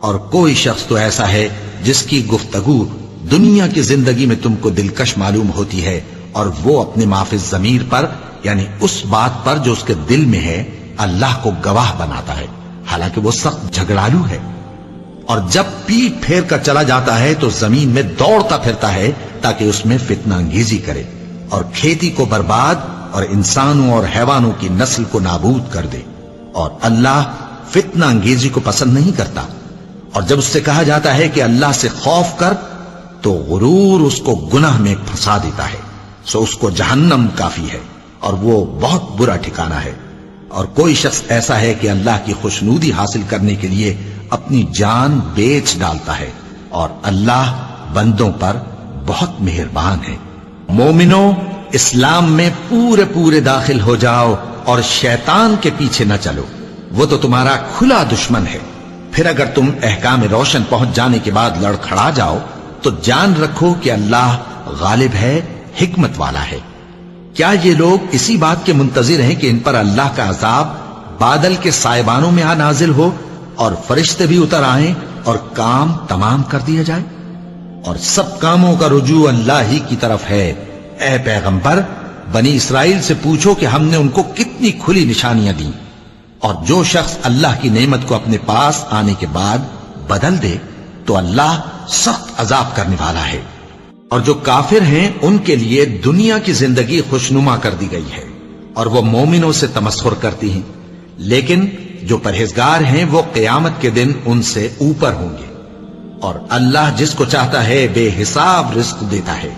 اور کوئی شخص تو ایسا ہے جس کی گفتگو دنیا کی زندگی میں تم کو دلکش معلوم ہوتی ہے، اور وہ اپنے معافی ضمیر پر یعنی اس بات پر جو اس کے دل میں ہے اللہ کو گواہ بناتا ہے، حالانکہ وہ سخت جھگڑالو ہے۔ اور جب پیٹ پھیر کر چلا جاتا ہے تو زمین میں دوڑتا پھرتا ہے تاکہ اس میں فتنہ انگیزی کرے اور کھیتی کو برباد اور انسانوں اور حیوانوں کی نسل کو نابود کر دے، اور اللہ فتنہ انگیزی کو پسند نہیں کرتا۔ اور جب اس سے کہا جاتا ہے کہ اللہ سے خوف کر تو غرور اس کو گناہ میں پھنسا دیتا ہے، سو اس کو جہنم کافی ہے اور وہ بہت برا ٹھکانہ ہے۔ اور کوئی شخص ایسا ہے کہ اللہ کی خوشنودی حاصل کرنے کے لیے اپنی جان بیچ ڈالتا ہے، اور اللہ بندوں پر بہت مہربان ہے۔ مومنو، اسلام میں پورے پورے داخل ہو جاؤ اور شیطان کے پیچھے نہ چلو، وہ تو تمہارا کھلا دشمن ہے۔ پھر اگر تم احکام روشن پہنچ جانے کے بعد لڑکھڑا جاؤ تو جان رکھو کہ اللہ غالب ہے، حکمت والا ہے۔ کیا یہ لوگ اسی بات کے منتظر ہیں کہ ان پر اللہ کا عذاب بادل کے سائبانوں میں آ نازل ہو اور فرشتے بھی اتر آئیں اور کام تمام کر دیا جائے؟ اور سب کاموں کا رجوع اللہ ہی کی طرف ہے۔ اے پیغمبر، بنی اسرائیل سے پوچھو کہ ہم نے ان کو کتنی کھلی نشانیاں دیں، اور جو شخص اللہ کی نعمت کو اپنے پاس آنے کے بعد بدل دے تو اللہ سخت عذاب کرنے والا ہے۔ اور جو کافر ہیں ان کے لیے دنیا کی زندگی خوشنما کر دی گئی ہے اور وہ مومنوں سے تمسخر کرتی ہیں، لیکن جو پرہیزگار ہیں وہ قیامت کے دن ان سے اوپر ہوں گے، اور اللہ جس کو چاہتا ہے بے حساب رزق دیتا ہے۔